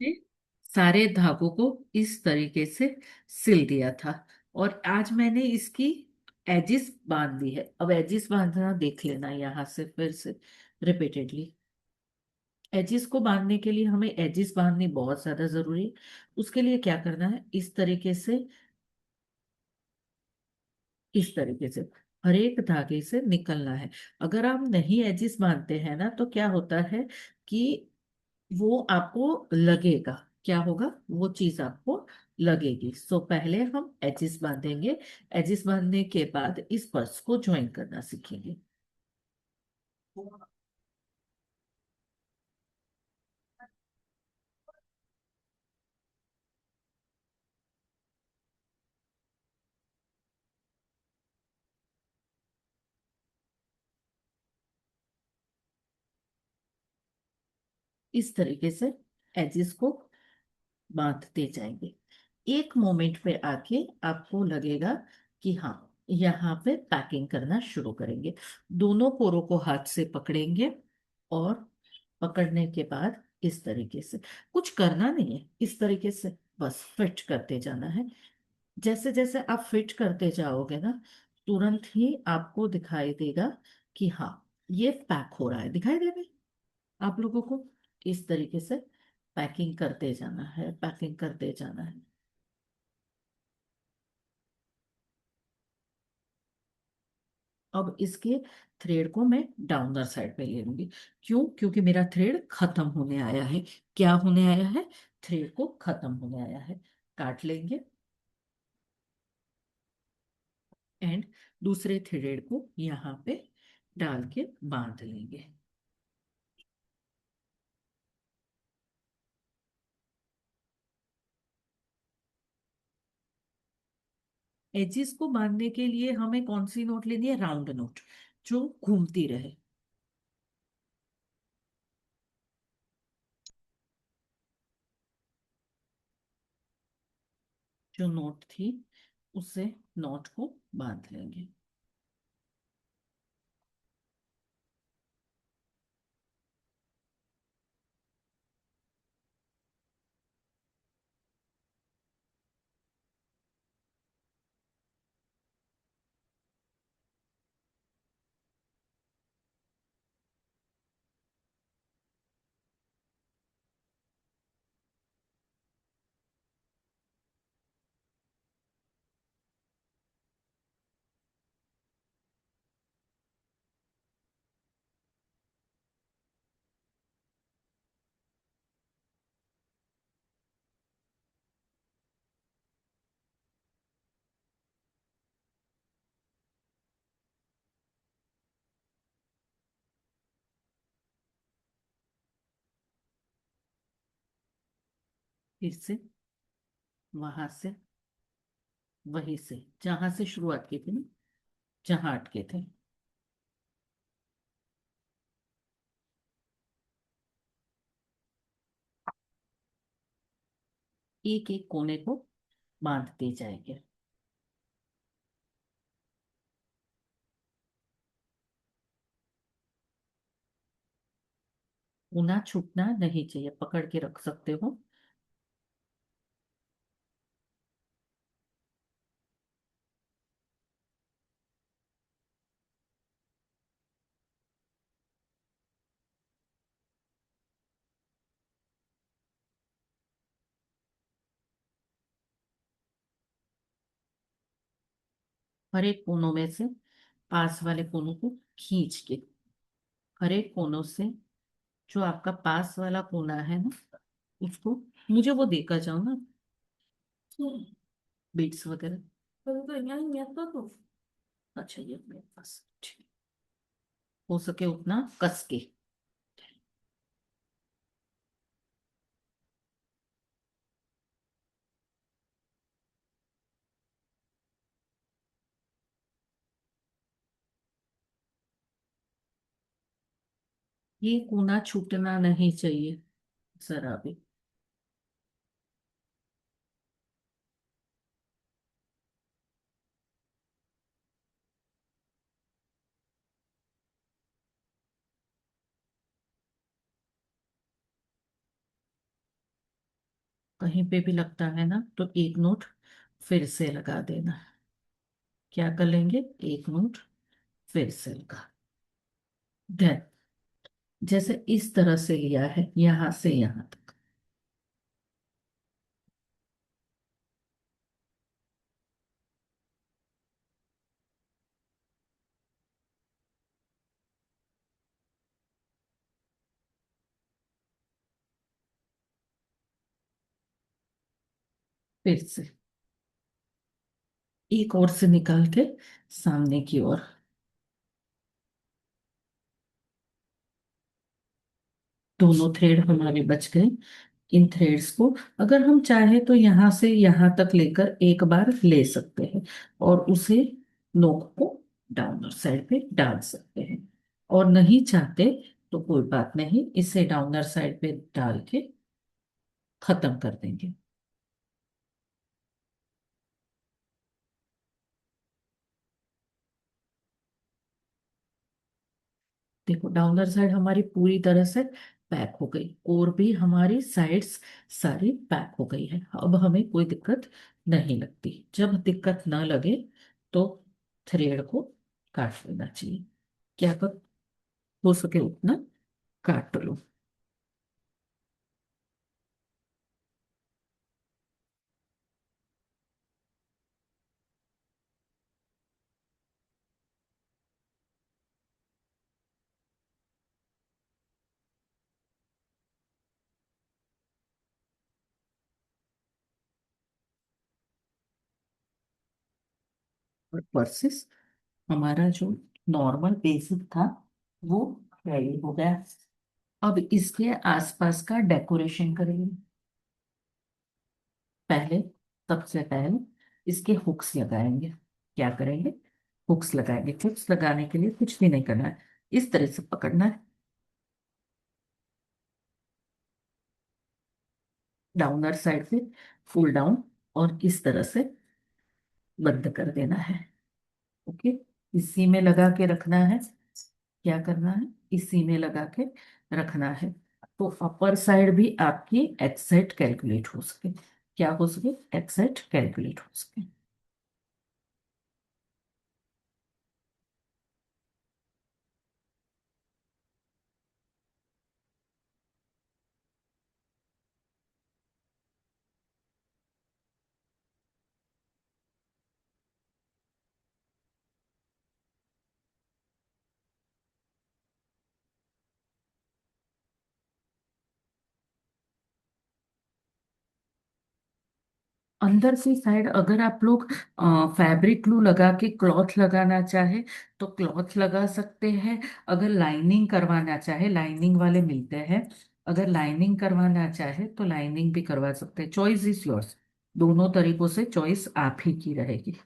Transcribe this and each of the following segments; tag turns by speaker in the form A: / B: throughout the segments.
A: ने सारे धागों को इस तरीके से सिल दिया था। और आज मैंने इसकी एजिस बांध दी है। अब एजिस बांधना देख लेना यहाँ से फिर से रिपीटेडली। एजिस को बांधने के लिए हमें एजिस बांधनी बहुत ज्यादा जरूरी है। उसके लिए क्या करना है, इस तरीके से, इस तरीके से हर एक धागे से निकलना है। अगर आप नहीं एजिस बांधते हैं ना, तो क्या होता है कि वो आपको लगेगा। क्या होगा, वो चीज आपको लगेगी। सो पहले हम एजिस बांधेंगे। एजिस बांधने के बाद इस पर्स को ज्वाइन करना सीखेंगे। इस तरीके से एजिस को बांधते जाएंगे। एक मोमेंट पे आके आपको लगेगा कि हाँ, यहाँ पे पैकिंग करना शुरू करेंगे। दोनों कोरों को हाथ से पकड़ेंगे और पकड़ने के बाद इस तरीके से, कुछ करना नहीं है, इस तरीके से बस फिट करते जाना है। जैसे जैसे आप फिट करते जाओगे ना, तुरंत ही आपको दिखाई देगा कि हाँ, ये पैक हो रहा है। दिखाई देगा आप लोगों को। इस तरीके से पैकिंग करते जाना है, पैकिंग करते जाना है। अब इसके थ्रेड को मैं डाउनर साइड पे ले लूंगी। क्यों? क्योंकि मेरा थ्रेड खत्म होने आया है। क्या होने आया है? थ्रेड को खत्म होने आया है। काट लेंगे एंड दूसरे थ्रेड को यहाँ पे डाल के बांध लेंगे। एजिस को बांधने के लिए हमें कौन सी नोट लेनी है? राउंड नोट, जो घूमती रहे। जो नोट थी, उससे नोट को बांध लेंगे। फिर से वहां से, वहीं से जहां से शुरुआत की थी ना, जहां अटके थे, एक एक कोने को बांधते जाएंगे। ऊना छूटना नहीं चाहिए, पकड़ के रख सकते हो। हर एक कोनों में से पास वाले कोनों को खींच के, हर एक कोनों से, जो आपका पास वाला कोना है ना, उसको, मुझे वो देकर जाओ ना, बीट्स वगैरह। तो यहाँ ही है तो अच्छा, ये अपने पास ठीक। हो सके उतना कस के। ये कोना छूटना नहीं चाहिए जरा भी। कहीं पे भी लगता है ना तो एक नोट फिर से लगा देना। क्या कर लेंगे, एक नोट फिर से लगा। देन जैसे इस तरह से लिया है यहां से यहां तक, फिर से एक और से निकाल के सामने की ओर। दोनों थ्रेड हमारे बच गए। इन थ्रेड्स को अगर हम चाहे तो यहां से यहां तक लेकर एक बार ले सकते हैं और उसे नोक को डाउनर साइड पे डाल सकते हैं। और नहीं चाहते तो कोई बात नहीं, इसे डाउनर साइड पे डाल के खत्म कर देंगे। देखो डाउनर साइड हमारी पूरी तरह से पैक हो गई और भी हमारी साइड्स सारी पैक हो गई है। अब हमें कोई दिक्कत नहीं लगती। जब दिक्कत ना लगे तो थ्रेड को काट लेना चाहिए। क्या कर, हो सके उतना काट लो। और वर्सेस हमारा जो नॉर्मल बेसिक था वो रेडी हो गया। अब इसके आसपास का डेकोरेशन करेंगे। पहले, सबसे पहले इसके हुक्स लगाएंगे। क्या करेंगे, हुक्स लगाएंगे। हुक्स लगाने के लिए कुछ भी नहीं करना है, इस तरह से पकड़ना है डाउनर साइड से, फुल डाउन, और इस तरह से बंद कर देना है। ओके, इसी में लगा के रखना है। क्या करना है, इसी में लगा के रखना है तो अपर साइड भी आपकी एक्सेट कैलकुलेट हो सके। क्या हो सके, एक्सेट कैलकुलेट हो सके। अंदर से साइड अगर आप लोग फैब्रिक ग्लू लगा के क्लॉथ लगाना चाहे तो क्लॉथ लगा सकते हैं। अगर लाइनिंग करवाना चाहे, लाइनिंग वाले मिलते हैं, अगर लाइनिंग करवाना चाहे तो लाइनिंग भी करवा सकते हैं। Choice is yours. दोनों तरीकों से चॉइस आप ही की रहेगी।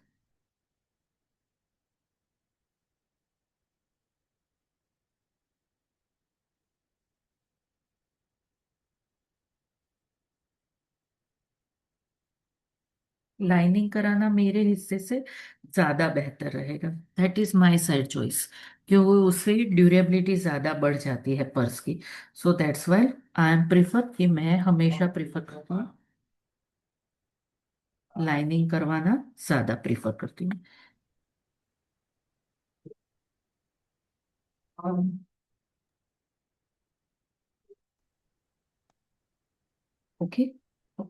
A: लाइनिंग कराना मेरे हिस्से से ज्यादा बेहतर रहेगा। That is my side choice, क्योंकि उससे ड्यूरेबिलिटी ज्यादा बढ़ जाती है पर्स की। So that's why I am prefer कि मैं हमेशा प्रिफर करती हूँ, लाइनिंग करवाना ज्यादा प्रिफर करती हूँ। ओके,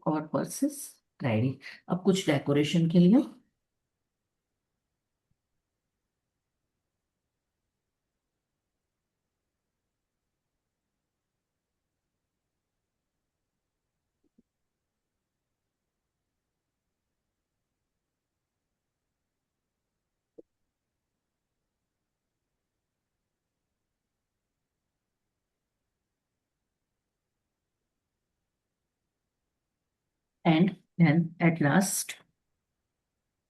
A: और पर्सेस रेडी। अब कुछ डेकोरेशन के लिए, and then at last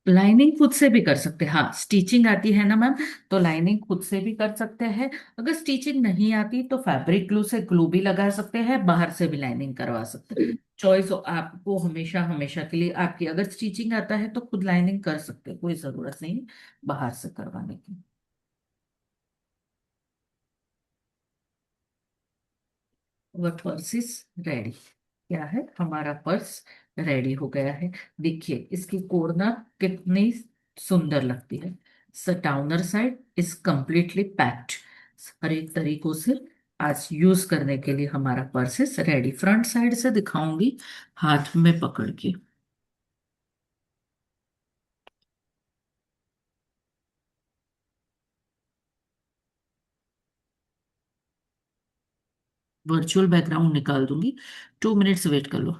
A: lining खुद से भी कर सकते हैं। हाँ, स्टिचिंग आती है ना मैम, तो लाइनिंग खुद से भी कर सकते हैं। अगर स्टिचिंग नहीं आती तो फैब्रिक ग्लू से ग्लू भी लगा सकते हैं, बाहर से भी लाइनिंग करवा सकते हैं। चॉइस आपको हमेशा हमेशा के लिए आपकी। अगर स्टिचिंग आता है तो खुद लाइनिंग कर सकते हैं, कोई जरूरत नहीं बाहर से करवाने की। Work versus ready. क्या है, हमारा पर्स रेडी हो गया है। देखिए इसकी कोरना कितनी सुंदर लगती है। Downer side is completely packed हर एक तरीकों से। आज यूज करने के लिए हमारा purse is ready. Front side से दिखाऊंगी हाथ में पकड़ के। वर्चुअल बैकग्राउंड निकाल दूंगी। 2 मिनट्स वेट कर लो।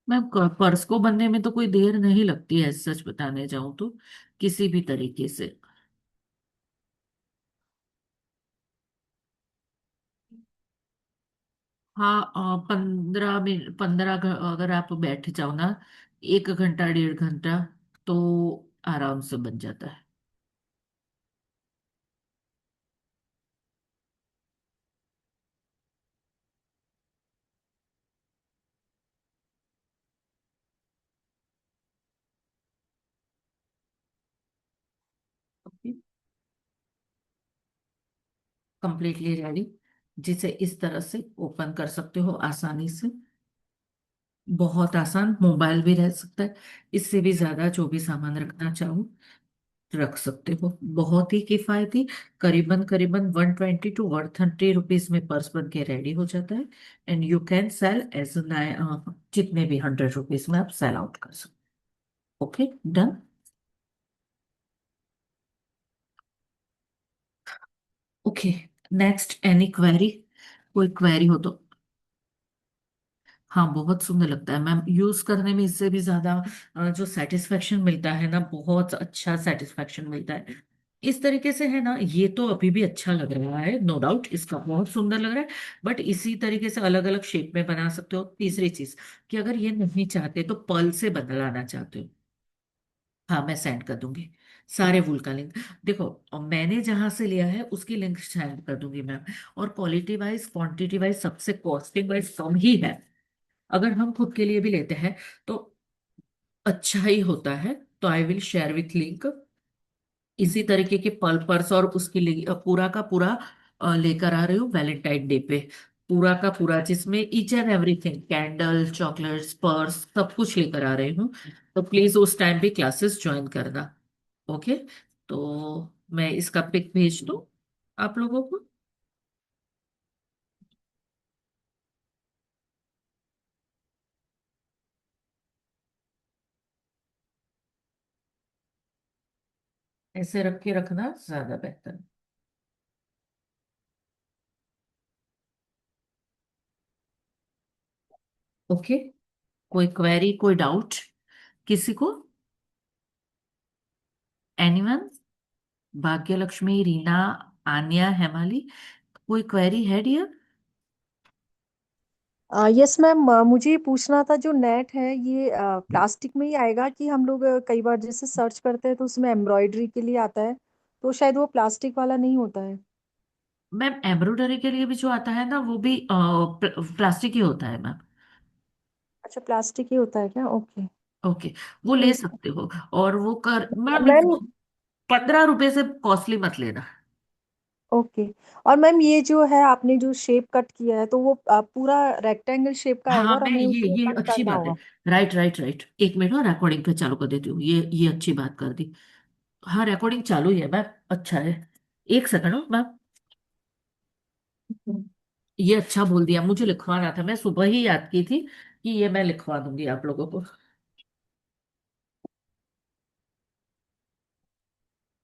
A: मैम पर्स को बनने में तो कोई देर नहीं लगती है, सच बताने जाऊं तो किसी भी तरीके से। हाँ 15 मिनट, अगर आप बैठ जाओ ना, 1 घंटा 1.5 घंटा तो आराम से बन जाता है। Completely ready. जिसे इस तरह से ओपन कर सकते हो आसानी से। बहुत आसान, मोबाइल भी रह सकता है। इससे भी ज्यादा जो भी सामान रखना चाहो रख सकते हो। बहुत ही किफायती। करीबन करीबन 120 to 130 रुपीज में पर्स बन के रेडी हो जाता है। And you can sell as जितने भी 100 रुपीज में आप सेल आउट कर सकते। Okay, done. Okay, next any query? कोई क्वेरी हो तो। हाँ बहुत सुंदर लगता है मैम, यूज करने में इससे भी ज्यादा जो सेटिस्फेक्शन मिलता है ना, बहुत अच्छा सेटिस्फेक्शन मिलता है। इस तरीके से है ना, ये तो अभी भी अच्छा लग रहा है, नो डाउट इसका बहुत सुंदर लग रहा है। बट इसी तरीके से अलग अलग शेप में बना सकते हो। तीसरी चीज कि अगर ये नहीं चाहते तो पर्ल से बदलाना चाहते हो, हाँ मैं सेंड कर दूंगी सारे वूल का लिंक। देखो मैंने जहां से लिया है उसकी लिंक सेंड कर दूंगी मैम। और क्वालिटी वाइज क्वांटिटी वाइज सबसे कॉस्टिंग वाइज कम ही है। अगर हम खुद के लिए भी लेते हैं तो अच्छा ही होता है। तो I will share with link. इसी तरीके के पल पर्स और उसके लिए पूरा का पूरा लेकर आ रही हूँ वैलेंटाइन डे पे। पूरा का पूरा जिसमें each and everything, candle, chocolates, purse, सब कुछ लेकर आ रही हूँ। तो प्लीज उस टाइम भी क्लासेस ज्वाइन करना। ओके, तो मैं इसका पिक भेज दूँ आप लोगों को। ऐसे रख के रखना ज्यादा बेहतर है। ओके, कोई क्वेरी, कोई डाउट किसी को? एनीवन? भाग्यलक्ष्मी, रीना, आन्या, हेमाली, कोई क्वेरी है डियर?
B: यस मैम, मुझे ये पूछना था, जो नेट है ये प्लास्टिक में ही आएगा कि हम लोग कई बार जैसे सर्च करते हैं तो उसमें एम्ब्रॉयडरी के लिए आता है, तो शायद वो प्लास्टिक वाला नहीं होता है।
A: मैम एम्ब्रॉयडरी के लिए भी जो आता है ना वो भी प्लास्टिक ही होता है मैम।
B: अच्छा, प्लास्टिक ही होता है क्या? ओके।
A: ओके, वो ले
B: ठीक है।
A: सकते हो। और वो कर मैम,
B: मैम,
A: 15 रुपए से कॉस्टली मत लेना।
B: ओके। और मैम ये जो है आपने जो शेप कट किया है तो वो पूरा रेक्टेंगल शेप का आएगा
A: हाँ
B: और
A: मैं
B: हमें उसको
A: ये
B: कट
A: अच्छी
B: करना
A: बात है।
B: होगा?
A: राइट राइट राइट, एक मिनट और रिकॉर्डिंग पे चालू कर देती हूँ। ये अच्छी बात कर दी। हाँ रिकॉर्डिंग चालू ही है मैम, अच्छा है। एक सेकंड हो मैम। ये अच्छा बोल दिया, मुझे लिखवाना था, मैं सुबह ही याद की थी कि ये मैं लिखवा दूंगी आप लोगों को।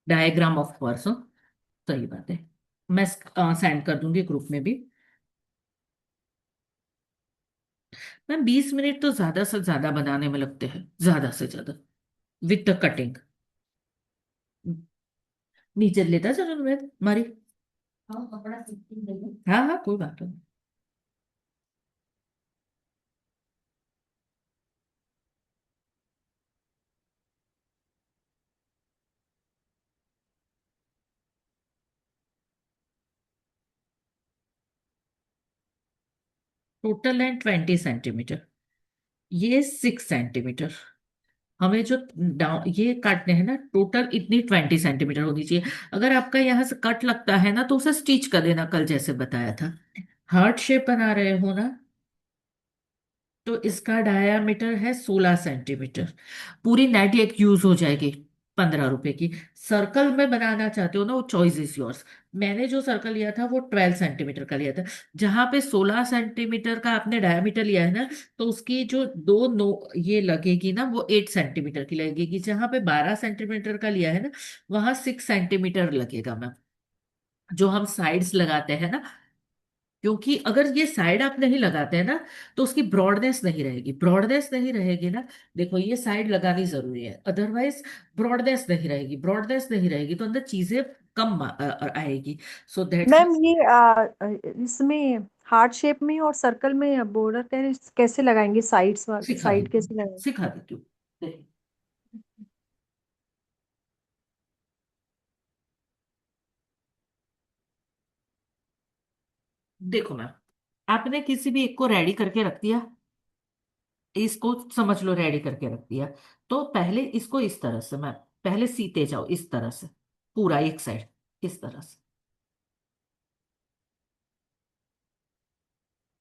A: डायग्राम ऑफ पर्स, सही बात है। मैं सेंड कर दूंगी ग्रुप में भी। मैम 20 मिनट तो ज्यादा से ज्यादा बनाने में लगते हैं, ज्यादा से ज्यादा, विथ द कटिंग। नीचे लेता चलो मैं हमारी। हाँ हाँ कोई बात नहीं। टोटल लेंथ 20 सेंटीमीटर, ये 6 सेंटीमीटर। हमें जो ये काटने हैं ना, टोटल इतनी 20 सेंटीमीटर होनी चाहिए। अगर आपका यहाँ से कट लगता है ना, तो उसे स्टिच कर देना, कल जैसे बताया था। हार्ट शेप बना रहे हो ना, तो इसका डायामीटर है 16 सेंटीमीटर। पूरी नेट एक यूज हो जाएगी 15 रुपए की। सर्कल में बनाना चाहते हो ना, वो चॉइस इज योर्स। मैंने जो सर्कल लिया था वो 12 सेंटीमीटर का लिया था। जहां पे 16 सेंटीमीटर का आपने डायमीटर लिया है ना, तो उसकी जो दो नो ये लगेगी ना, वो 8 सेंटीमीटर की लगेगी। जहां पे 12 सेंटीमीटर का लिया है ना, वहां 6 सेंटीमीटर लगेगा मैम, जो हम साइड्स लगाते हैं ना। क्योंकि अगर ये साइड आप नहीं लगाते हैं ना, तो उसकी ब्रॉडनेस नहीं रहेगी। ब्रॉडनेस नहीं रहेगी ना, देखो ये साइड लगानी जरूरी है, अदरवाइज ब्रॉडनेस नहीं रहेगी। ब्रॉडनेस नहीं रहेगी तो अंदर चीजें कम आएगी। So that's.
B: मैम ये इसमें हार्ट शेप में और सर्कल में बॉर्डर कैसे लगाएंगे, साइड्स
A: सिखा
B: साइड
A: देती हूँ,
B: कैसे लगाएंगे?
A: सिखा देती हूँ। देखो, देखो मैम, आपने किसी भी एक को रेडी करके रख दिया, इसको समझ लो रेडी करके रख दिया। तो पहले इसको इस तरह से मैम, पहले सीते जाओ इस तरह से, पूरा एक साइड इस तरह से,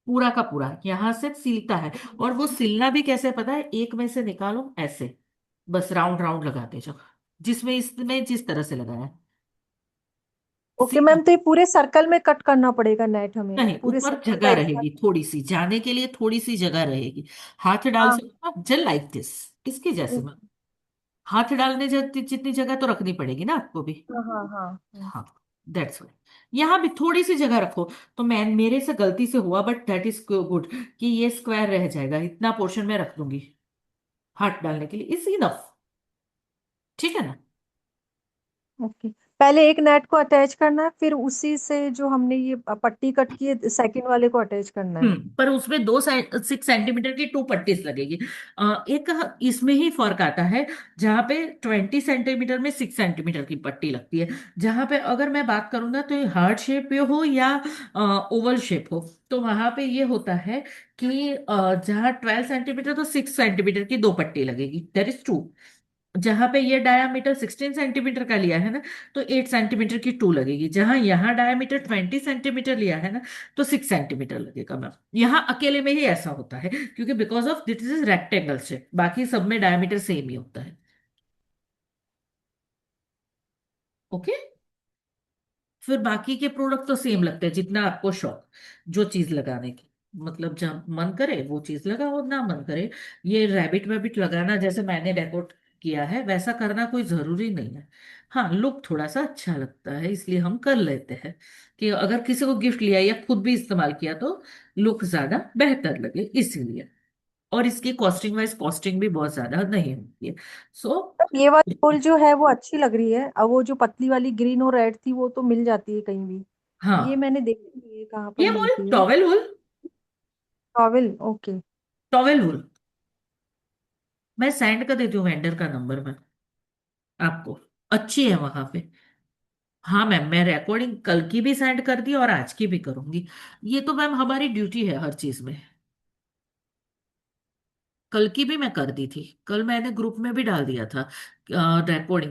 A: पूरा का पूरा यहां से सिलता है। और वो सिलना भी कैसे पता है, एक में से निकालो ऐसे, बस राउंड राउंड लगाते जाओ, जिसमें इसमें जिस तरह से लगाया है।
B: ओके
A: सीधा।
B: मैम, तो ये पूरे सर्कल में कट करना पड़ेगा नेट हमें,
A: नहीं,
B: पूरे
A: ऊपर
B: सर्कल का
A: जगह
B: एक साथ?
A: रहेगी थोड़ी सी, जाने के लिए थोड़ी सी जगह रहेगी। हाथ डाल
B: हाँ
A: सकते हो आप, जल लाइक दिस, इसके जैसे में।
B: ओके।
A: हाथ डालने जितनी जगह तो रखनी पड़ेगी ना आपको भी।
B: हाँ हाँ हाँ हाँ।
A: हाँ, दैट्स वाई। यहाँ भी थोड़ी सी जगह रखो। तो मैं, मेरे से गलती से हुआ, बट दैट इज गुड, कि ये स्क्वायर रह जाएगा, इतना पोर्शन में रख दूंगी हाथ डालने के लिए, इज इनफ। ठीक है ना।
B: ओके, पहले एक नेट को अटैच करना है, फिर उसी से जो हमने ये पट्टी कट की है सेकंड वाले को अटैच करना है।
A: पर उसमें 6 सेंटीमीटर की टू पट्टीज लगेगी। एक इसमें ही फर्क आता है, जहाँ पे 20 सेंटीमीटर में 6 सेंटीमीटर की पट्टी लगती है। जहाँ पे अगर मैं बात करूँ ना, तो ये हार्ट शेप पे हो या ओवल शेप हो, तो वहां पे ये होता है कि जहाँ 12 सेंटीमीटर, तो 6 सेंटीमीटर की दो पट्टी लगेगी, दैट इज ट्रू। जहां पे ये डायामीटर 16 सेंटीमीटर का लिया है ना, तो 8 सेंटीमीटर की टू लगेगी। जहां यहाँ डायामीटर 20 सेंटीमीटर लिया है ना, तो 6 सेंटीमीटर लगेगा मैम। यहाँ अकेले में ही ऐसा होता है, क्योंकि because of this is rectangle shape, बाकी सब में डायमीटर सेम ही होता है। ओके। फिर बाकी के प्रोडक्ट तो सेम लगते हैं, जितना आपको शौक, जो चीज लगाने की, मतलब जब मन करे वो चीज लगाओ, ना मन करे ये रैबिट वैबिट लगाना जैसे मैंने डेकोरेट किया है, वैसा करना कोई जरूरी नहीं है। हाँ, लुक थोड़ा सा अच्छा लगता है, इसलिए हम कर लेते हैं, कि अगर किसी को गिफ्ट लिया या खुद भी इस्तेमाल किया तो लुक ज्यादा बेहतर लगे, इसीलिए। और इसकी कॉस्टिंग वाइज कॉस्टिंग भी बहुत ज्यादा नहीं होती है। सो
B: ये वाली फूल जो है वो अच्छी लग रही है, अब वो जो पतली वाली ग्रीन और रेड थी वो तो मिल जाती है कहीं भी। ये
A: हाँ,
B: मैंने देखी नहीं है कहाँ पर
A: ये वूल,
B: मिलती है।
A: टॉवेल वूल,
B: टॉवेल, ओके।
A: टॉवेल वूल। मैं सेंड कर देती हूँ वेंडर का नंबर में आपको, अच्छी है वहां पे। हाँ मैम, मैं रिकॉर्डिंग कल की भी सेंड कर दी और आज की भी करूंगी। ये तो मैम हमारी ड्यूटी है हर चीज में। कल की भी मैं कर दी थी, कल मैंने ग्रुप में भी डाल दिया था रिकॉर्डिंग।